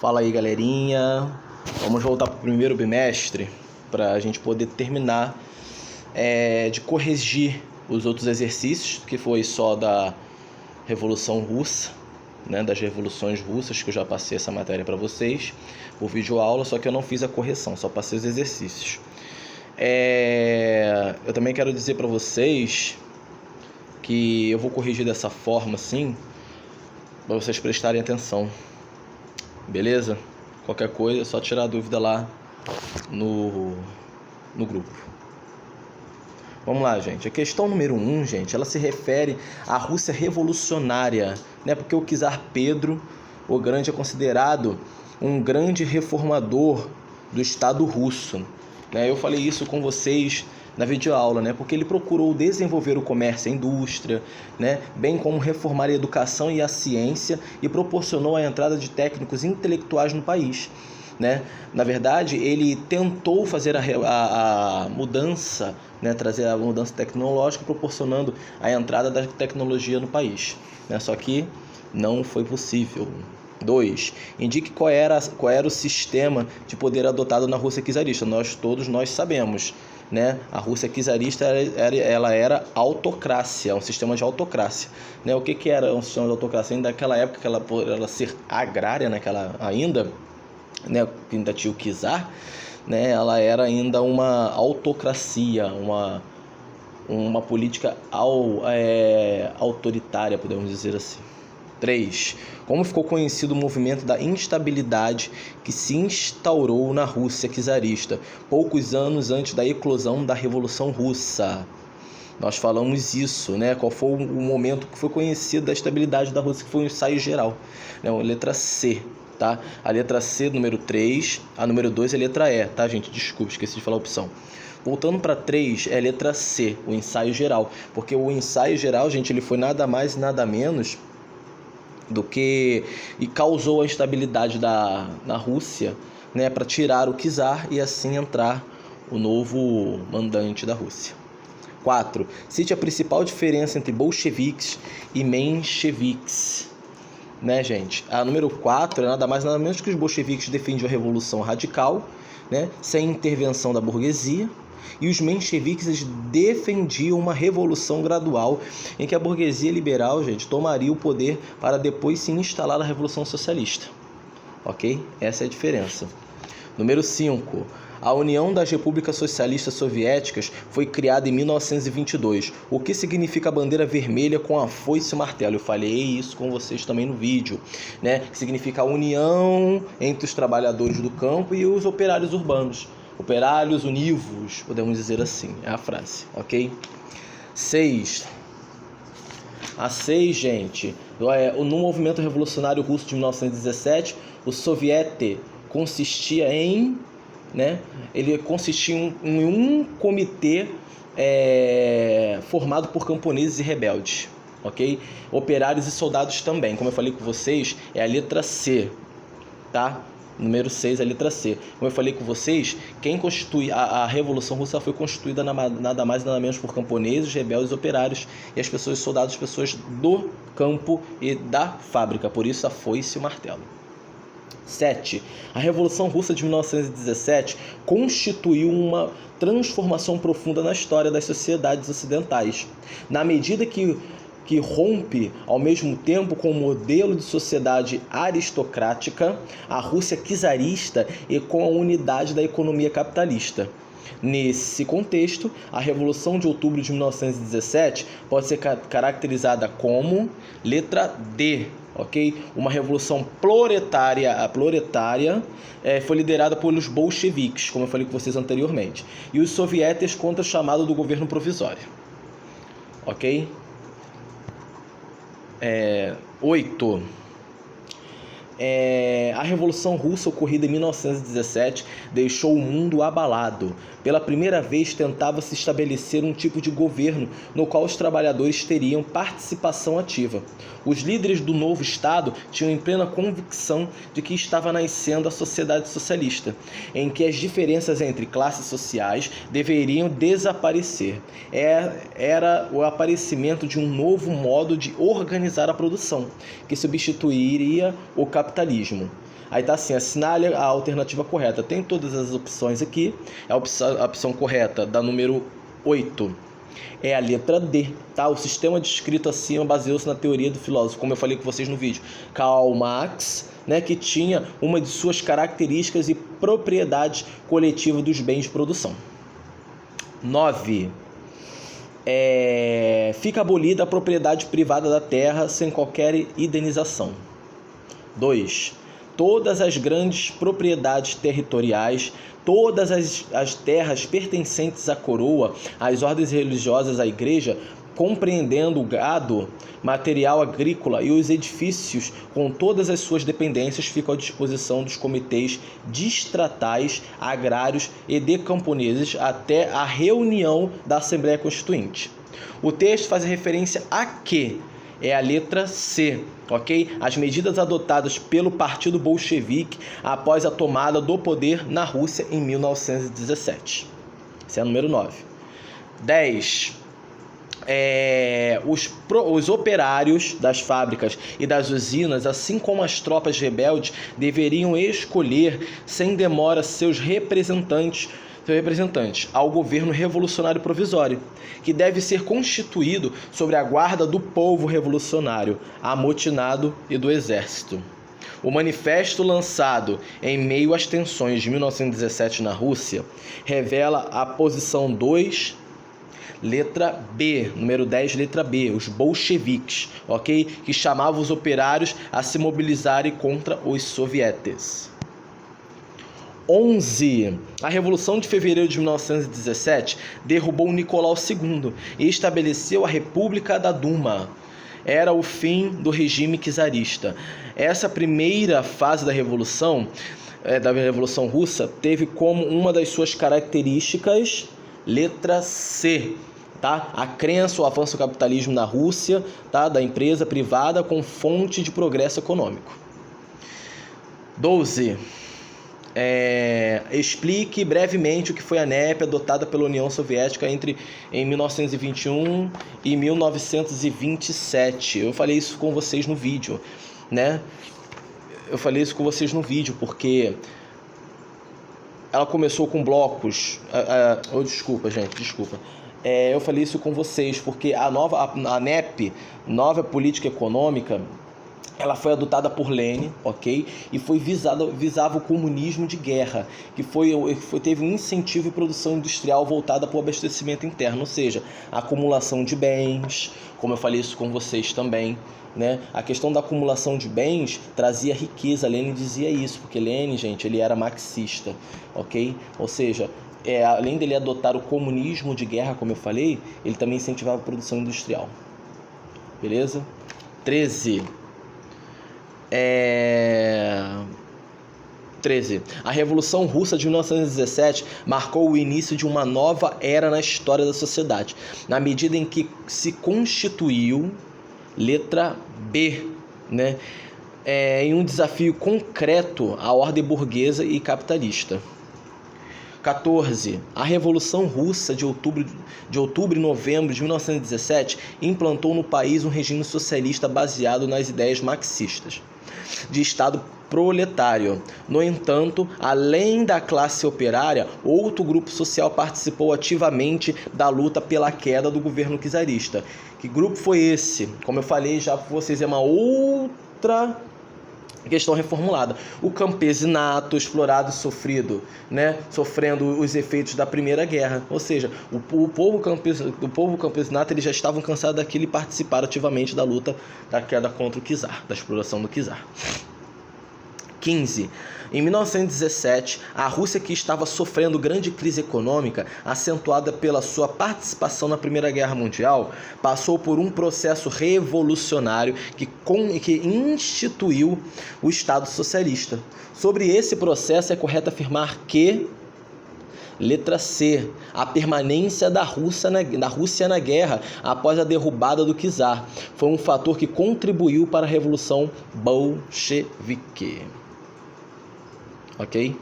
Fala aí, galerinha. Vamos voltar para o primeiro bimestre para a gente poder terminar de corrigir os outros exercícios, que foi só da Revolução Russa, né, das revoluções russas, que eu já passei essa matéria para vocês por videoaula, só que eu não fiz a correção, só passei os exercícios. Eu também quero dizer para vocês que eu vou corrigir dessa forma assim, para vocês prestarem atenção, beleza? Qualquer coisa é só tirar a dúvida lá no grupo. Vamos lá, gente. A questão número 1, gente, ela se refere à Rússia revolucionária, né? Porque o czar Pedro o Grande é considerado um grande reformador do Estado russo, né? Eu falei isso com vocês na videoaula, né? Porque ele procurou desenvolver o comércio e a indústria, né? Bem como reformar a educação e a ciência, e proporcionou a entrada de técnicos intelectuais no país, né? Na verdade, ele tentou fazer a mudança, né? Trazer a mudança tecnológica, proporcionando a entrada da tecnologia no país, né? Só que não foi possível. 2. Indique qual era o sistema de poder adotado na Rússia czarista. Todos nós sabemos, né? A Rússia czarista ela era autocracia, um sistema de autocracia, né? O que era um sistema de autocracia? Ainda naquela época, por ela ser agrária, naquela ainda, né? Ainda tinha o czar, né? Ela era ainda uma autocracia, uma política autoritária, podemos dizer assim. 3. Como ficou conhecido o movimento da instabilidade que se instaurou na Rússia czarista, poucos anos antes da eclosão da Revolução Russa? Nós falamos isso, né? Qual foi o momento que foi conhecido da estabilidade da Rússia, que foi um ensaio geral, né? A letra C, tá? A letra C, número 3, a número 2 é a letra E, tá, gente? Desculpa, esqueci de falar a opção. Voltando para 3, é a letra C, o ensaio geral. Porque o ensaio geral, gente, ele foi nada mais e nada menos do que e causou a instabilidade na Rússia, né, para tirar o czar e assim entrar o novo mandante da Rússia. 4. Cite a principal diferença entre bolcheviques e mencheviques, né, gente? A número 4 é nada mais nada menos que os bolcheviques defendiam a revolução radical, né, sem intervenção da burguesia. E os mencheviques, eles defendiam uma revolução gradual em que a burguesia liberal, gente, tomaria o poder para depois se instalar na Revolução Socialista. Ok? Essa é a diferença. Número 5. A União das Repúblicas Socialistas Soviéticas foi criada em 1922. O que significa a bandeira vermelha com a foice e o martelo? Eu falei isso com vocês também no vídeo, né? Que significa a união entre os trabalhadores do campo e os operários urbanos. Operários univos, podemos dizer assim, é a frase, ok? 6. A 6, gente, no movimento revolucionário russo de 1917, o soviete consistia em, né? Ele consistia em um comitê formado por camponeses e rebeldes, ok? Operários e soldados também, como eu falei com vocês, é a letra C, tá? Número 6, a letra C. Como eu falei com vocês, quem constitui a Revolução Russa foi constituída nada mais nada menos por camponeses, rebeldes, operários e as pessoas, soldados, pessoas do campo e da fábrica. Por isso a foice e o martelo. 7. A Revolução Russa de 1917 constituiu uma transformação profunda na história das sociedades ocidentais, na medida que rompe ao mesmo tempo com o modelo de sociedade aristocrática, a Rússia czarista, e com a unidade da economia capitalista. Nesse contexto, a Revolução de Outubro de 1917 pode ser caracterizada como letra D, ok? Uma revolução proletária foi liderada pelos bolcheviques, como eu falei com vocês anteriormente, e os sovietes contra o chamado do governo provisório, ok? 8. A Revolução Russa, ocorrida em 1917, deixou o mundo abalado. Pela primeira vez, tentava-se estabelecer um tipo de governo no qual os trabalhadores teriam participação ativa. Os líderes do novo Estado tinham em plena convicção de que estava nascendo a sociedade socialista, em que as diferenças entre classes sociais deveriam desaparecer. Era o aparecimento de um novo modo de organizar a produção, que substituiria o capitalismo capitalismo. Aí tá assim, assinale a alternativa correta. Tem todas as opções aqui. A opção correta da número 8 é a letra D, tá? O sistema descrito acima baseou-se na teoria do filósofo, como eu falei com vocês no vídeo, Karl Marx, né, que tinha uma de suas características e propriedades coletivas dos bens de produção. 9. Fica abolida a propriedade privada da terra sem qualquer indenização. 2. Todas as grandes propriedades territoriais, todas as terras pertencentes à coroa, às ordens religiosas, à igreja, compreendendo o gado, material agrícola e os edifícios com todas as suas dependências, ficam à disposição dos comitês distratais, agrários e de camponeses até a reunião da Assembleia Constituinte. O texto faz referência a quê? É a letra C, ok? As medidas adotadas pelo Partido Bolchevique após a tomada do poder na Rússia em 1917. Esse é o número 9. 10. Os operários das fábricas e das usinas, assim como as tropas rebeldes, deveriam escolher sem demora seus representantes ao governo revolucionário provisório, que deve ser constituído sobre a guarda do povo revolucionário, amotinado e do exército. O manifesto lançado em meio às tensões de 1917 na Rússia revela a posição 2, letra B, número 10, letra B, os bolcheviques, ok? Que chamavam os operários a se mobilizarem contra os sovietes. 11. A Revolução de Fevereiro de 1917 derrubou Nicolau II e estabeleceu a República da Duma. Era o fim do regime czarista. Essa primeira fase da Revolução Russa teve como uma das suas características letra C, tá? A crença, o avanço do capitalismo na Rússia, tá? Da empresa privada com fonte de progresso econômico. 12. Explique brevemente o que foi a NEP adotada pela União Soviética em 1921 e 1927. Eu falei isso com vocês no vídeo, né? Porque ela começou com blocos. Desculpa. Eu falei isso com vocês porque a NEP, Nova Política Econômica, ela foi adotada por Lenin, ok? E visava o comunismo de guerra, que teve um incentivo e produção industrial voltada para o abastecimento interno, ou seja, a acumulação de bens, como eu falei isso com vocês também, né? A questão da acumulação de bens trazia riqueza. Lenin dizia isso, porque Lenin, gente, ele era marxista, ok? Ou seja, além dele adotar o comunismo de guerra, como eu falei, ele também incentivava a produção industrial. Beleza? 13. A Revolução Russa de 1917 marcou o início de uma nova era na história da sociedade, na medida em que se constituiu, letra B, né, em um desafio concreto à ordem burguesa e capitalista. 14. A Revolução Russa de outubro e novembro de 1917 implantou no país um regime socialista baseado nas ideias marxistas de Estado proletário. No entanto, além da classe operária, outro grupo social participou ativamente da luta pela queda do governo czarista. Que grupo foi esse? Como eu falei já para vocês, é uma outra questão reformulada. O campesinato explorado e sofrido, né? Sofrendo os efeitos da Primeira Guerra. Ou seja, o povo campesinato, eles já estavam cansados daquilo e participaram ativamente da luta da queda contra o czar, da exploração do czar. 15. Em 1917, a Rússia, que estava sofrendo grande crise econômica, acentuada pela sua participação na Primeira Guerra Mundial, passou por um processo revolucionário que instituiu o Estado socialista. Sobre esse processo, é correto afirmar que, letra C, a permanência da Rússia na guerra após a derrubada do czar foi um fator que contribuiu para a Revolução Bolchevique. Ok?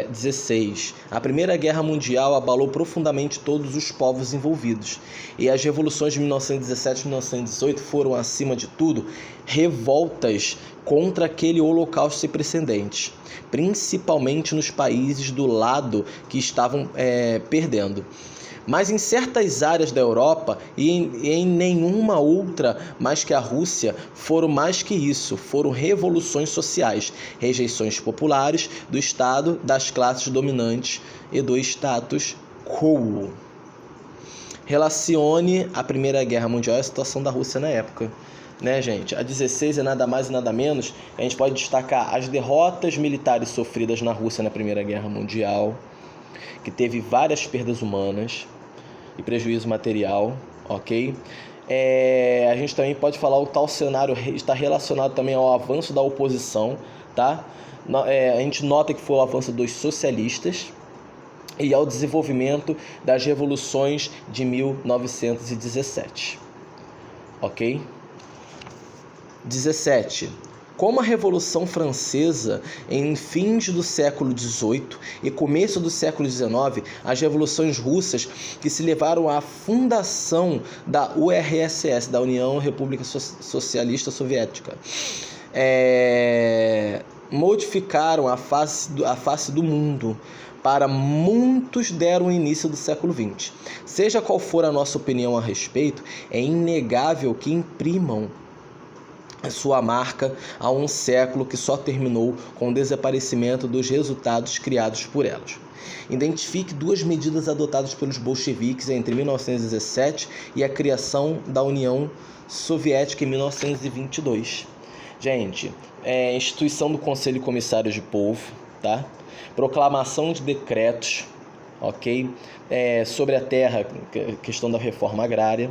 16. A Primeira Guerra Mundial abalou profundamente todos os povos envolvidos, e as revoluções de 1917 e 1918 foram, acima de tudo, revoltas contra aquele holocausto sem precedentes, principalmente nos países do lado que estavam perdendo. Mas em certas áreas da Europa e em nenhuma outra mais que a Rússia foram mais que isso, foram revoluções sociais, rejeições populares do Estado, das classes dominantes e do status quo. Relacione a Primeira Guerra Mundial e a situação da Rússia na época. Né, gente? A 16 é nada mais e nada menos. A gente pode destacar as derrotas militares sofridas na Rússia na Primeira Guerra Mundial, que teve várias perdas humanas e prejuízo material, ok? A gente também pode falar o tal cenário está relacionado também ao avanço da oposição, tá? A gente nota que foi o avanço dos socialistas e ao desenvolvimento das revoluções de 1917, ok? 17. Como a Revolução Francesa, em fins do século XVIII e começo do século XIX, as revoluções russas que se levaram à fundação da URSS, da União República Socialista Soviética, modificaram a face do mundo. Para muitos deram início do século XX. Seja qual for a nossa opinião a respeito, é inegável que imprimam sua marca a um século que só terminou com o desaparecimento dos resultados criados por elas. Identifique duas medidas adotadas pelos bolcheviques entre 1917 e a criação da União Soviética em 1922. Gente, instituição do Conselho Comissário de Povo, tá? Proclamação de decretos, ok? Sobre a terra, questão da reforma agrária.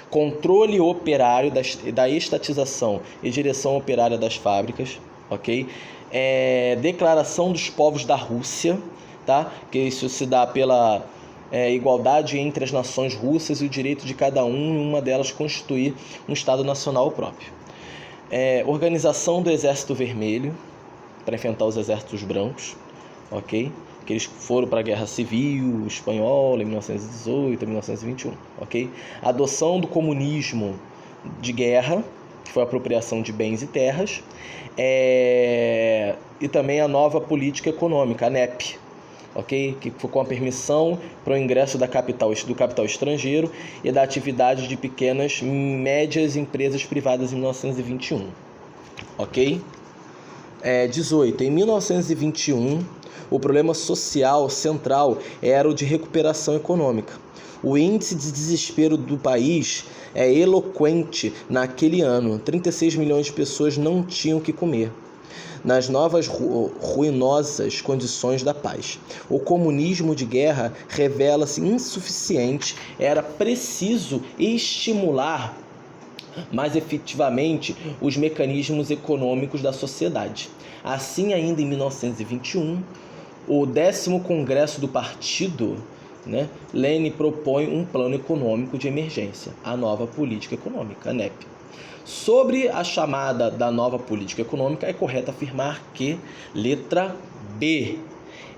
Controle operário da estatização e direção operária das fábricas, ok? Declaração dos povos da Rússia, tá? Que isso se dá pela igualdade entre as nações russas e o direito de cada uma delas constituir um Estado nacional próprio. Organização do Exército Vermelho para enfrentar os exércitos brancos, ok? Que eles foram para a Guerra Civil Espanhola em 1918 e 1921, ok? Adoção do comunismo de guerra, que foi a apropriação de bens e terras, e também a nova política econômica, a NEP, ok? Que foi com a permissão para o ingresso do capital estrangeiro e da atividade de pequenas e médias empresas privadas em 1921, ok? 18. Em 1921, o problema social central era o de recuperação econômica. O índice de desespero do país é eloquente naquele ano. 36 milhões de pessoas não tinham o que comer. Nas novas ruinosas condições da paz. O comunismo de guerra revela-se insuficiente. Era preciso estimular mais efetivamente os mecanismos econômicos da sociedade. Assim, ainda em 1921, o 10º Congresso do Partido, Lenin propõe um plano econômico de emergência, a nova política econômica, a NEP. Sobre a chamada da nova política econômica, é correto afirmar que, letra B,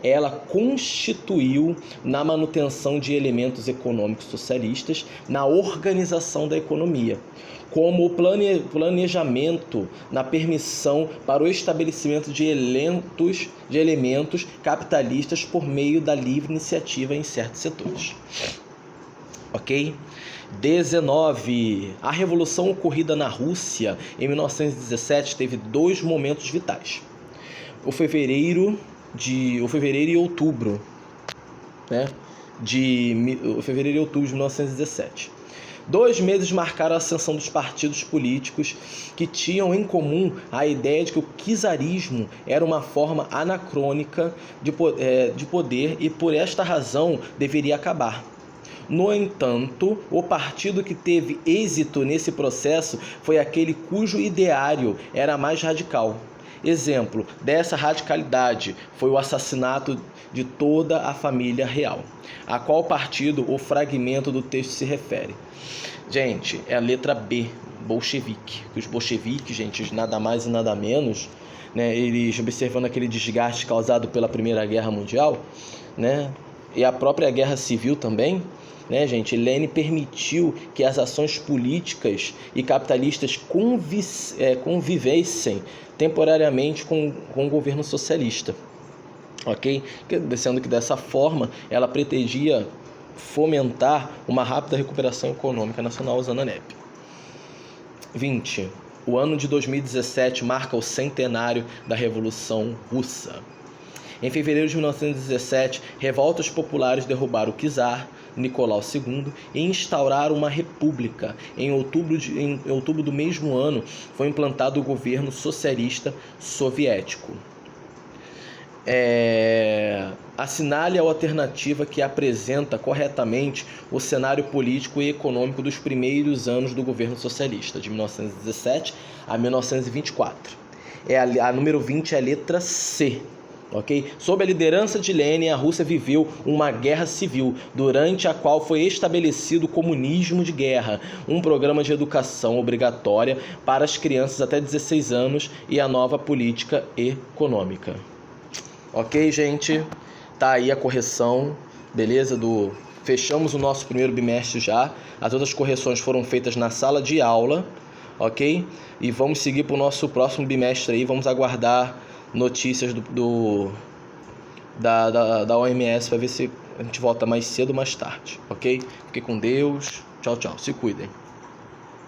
ela constituiu na manutenção de elementos econômicos socialistas na organização da economia, como o planejamento na permissão para o estabelecimento de elementos capitalistas por meio da livre iniciativa em certos setores. Ok? 19. A revolução ocorrida na Rússia em 1917 teve dois momentos vitais. O fevereiro e outubro, de 1917. 2 meses marcaram a ascensão dos partidos políticos que tinham em comum a ideia de que o czarismo era uma forma anacrônica de poder e, por esta razão, deveria acabar. No entanto, o partido que teve êxito nesse processo foi aquele cujo ideário era mais radical. Exemplo dessa radicalidade foi o assassinato de toda a família real, a qual partido o fragmento do texto se refere. Gente, é a letra B, bolchevique. Que os bolcheviques, gente, nada mais e nada menos, né, eles observando aquele desgaste causado pela Primeira Guerra Mundial, né, e a própria Guerra Civil também, né, gente, Lenin permitiu que as ações políticas e capitalistas convivessem temporariamente com o governo socialista, ok? Sendo que dessa forma ela pretendia fomentar uma rápida recuperação econômica nacional usando a NEP. 20. O ano de 2017 marca o centenário da Revolução Russa. Em fevereiro de 1917, revoltas populares derrubaram o czar Nicolau II e instauraram uma república. Em outubro do mesmo ano, foi implantado o governo socialista soviético. Assinale a alternativa que apresenta corretamente o cenário político e econômico dos primeiros anos do governo socialista, de 1917 a 1924. A número 20 é a letra C. Okay? Sob a liderança de Lenin, a Rússia viveu uma guerra civil, durante a qual foi estabelecido o comunismo de guerra, um programa de educação obrigatória para as crianças até 16 anos e a nova política econômica. Ok, gente? Tá aí a correção, beleza? Fechamos o nosso primeiro bimestre já. As outras correções foram feitas na sala de aula, ok? E vamos seguir para o nosso próximo bimestre aí. Vamos aguardar notícias da OMS para ver se a gente volta mais cedo ou mais tarde, ok? Fique com Deus. Tchau, tchau. Se cuidem.